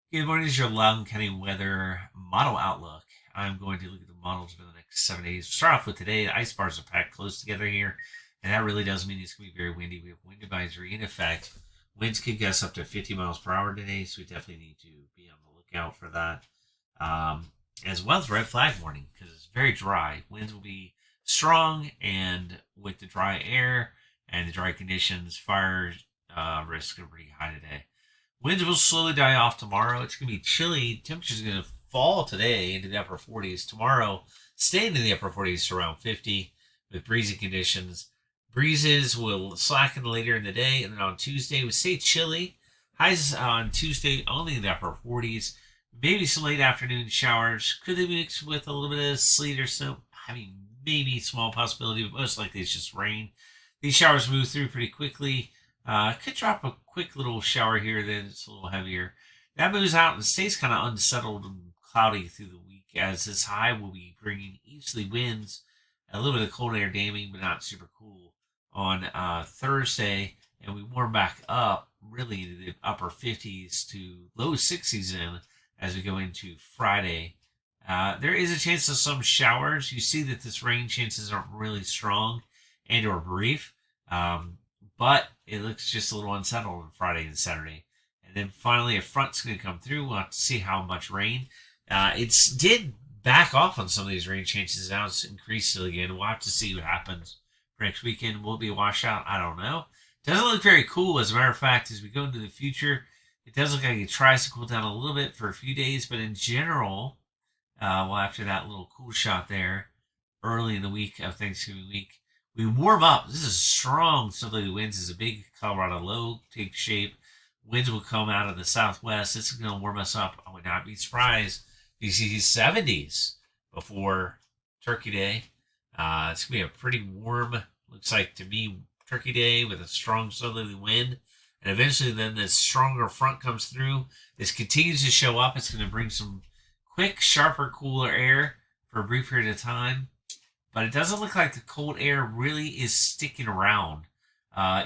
Good morning, this is your Loudoun County weather model outlook. I'm going to look at the models for the next 7 days. Start off with today. The ice bars are packed close together here, and that really does mean it's going to be very windy. We have wind advisory in effect. Winds could gust up to 50 miles per hour today, so we definitely need to be on the lookout for that. As well as red flag warning because it's very dry. Winds will be strong, and with the dry air and the dry conditions, fire risks are pretty high today. Winds will slowly die off tomorrow. It's going to be chilly. Temperature's going to fall today into the upper 40s. Tomorrow, staying in the upper 40s to around 50 with breezy conditions. Breezes will slacken later in the day, and then on Tuesday, we stay chilly. Highs on Tuesday only in the upper 40s. Maybe some late afternoon showers. Could they mix with a little bit of sleet or snow? I mean, maybe small possibility, but most likely it's just rain. These showers move through pretty quickly. Could drop a quick little shower here, then it's a little heavier. That moves out and stays kind of unsettled and cloudy through the week, as this high will be bringing easterly winds, a little bit of cold air damming, but not super cool on Thursday. And we warm back up really to the upper 50s to low 60s in as we go into Friday. There is a chance of some showers. You see that this rain chances aren't really strong and or brief. But it looks just a little unsettled on Friday and Saturday. And then finally, a front's going to come through. We'll have to see how much rain. It's did back off on some of these rain chances. Now it's increased again. We'll have to see what happens for next weekend. Will it be a washout? I don't know. Doesn't look very cool. As a matter of fact, as we go into the future, it does look like it tries to cool down a little bit for a few days. But in general, well, after that little cool shot there early in the week of Thanksgiving week, we warm up. This is strong southerly winds. As a big Colorado low take shape. Winds will come out of the southwest. This is going to warm us up. I would not be surprised if you see 70s before Turkey Day. It's going to be a pretty warm, looks like to me, Turkey Day with a strong southerly wind. And eventually then this stronger front comes through. This continues to show up. It's going to bring some quick, sharper, cooler air for a brief period of time. But it doesn't look like the cold air really is sticking around,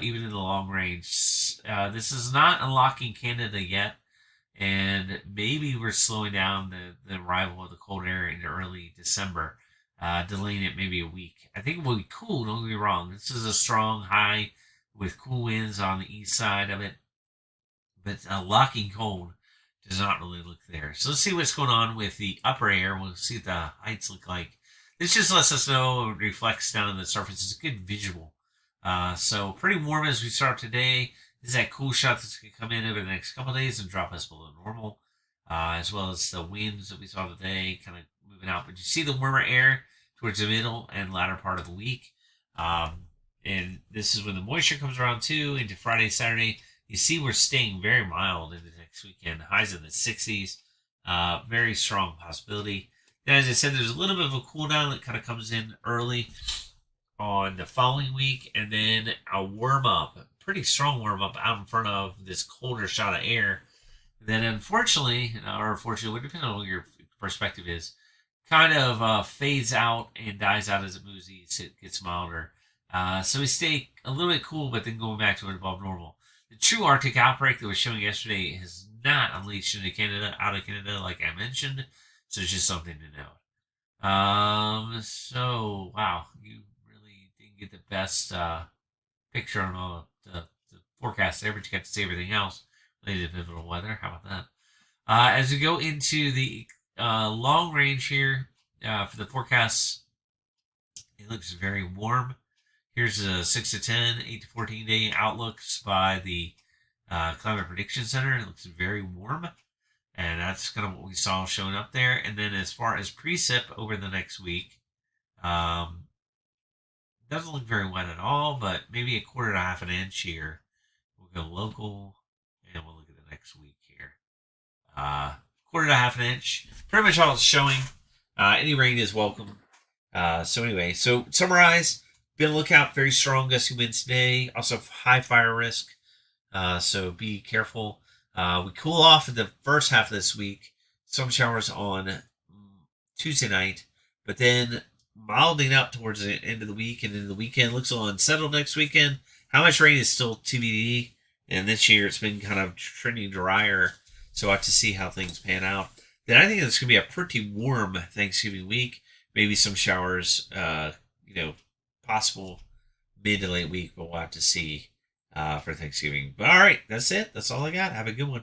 even in the long range. This is not unlocking Canada yet, and maybe we're slowing down the arrival of the cold air into early December, delaying it maybe a week. I think it will be cool, don't get me wrong. This is a strong high with cool winds on the east side of it, but locking cold does not really look there. So let's see what's going on with the upper air. We'll see what the heights look like. This just lets us know it reflects down on the surface. It's a good visual. So pretty warm as we start today. This is that cool shot that's going to come in over the next couple of days and drop us below normal, as well as the winds that we saw today kind of moving out. But you see the warmer air towards the middle and latter part of the week. And this is when the moisture comes around too into Friday, Saturday. You see we're staying very mild into next weekend. Highs in the 60s. Very strong possibility. Then, as I said, there's a little bit of a cool down that kind of comes in early on the following week, and then a warm up, a pretty strong warm up out in front of this colder shot of air. Then, unfortunately, or unfortunately, depending on what your perspective is, kind of fades out and dies out as it moves east. It gets milder. So we stay a little bit cool, but then going back to above normal. The true Arctic outbreak that was showing yesterday has not unleashed into Canada, out of Canada, like I mentioned. So it's just something to note. So, wow, you really didn't get the best picture on all the forecast there, but you got to see everything else related to pivotal weather. How about that? As we go into the long range here for the forecasts, it looks very warm. Here's a 6 to 10, 8 to 14 day outlooks by the Climate Prediction Center. It looks very warm. And that's kind of what we saw showing up there. And then as far as precip over the next week, doesn't look very wet at all, but maybe a quarter to half an inch here. We'll go local, and we'll look at the next week here. Quarter to half an inch. Pretty much all it's showing. Any rain is welcome. So anyway, so summarize. Be on the lookout. Very strong gusty winds today. Also high fire risk. So be careful. We cool off in the first half of this week. Some showers on Tuesday night, but then milding up towards the end of the week and into the weekend. Looks a little unsettled next weekend. How much rain is still TBD? And this year it's been kind of trending drier So we'll have to see how things pan out. Then I think it's going to be a pretty warm Thanksgiving week. Maybe some showers, possible mid to late week, but we'll have to see for Thanksgiving. But all right, that's it. That's all I got. Have a good one.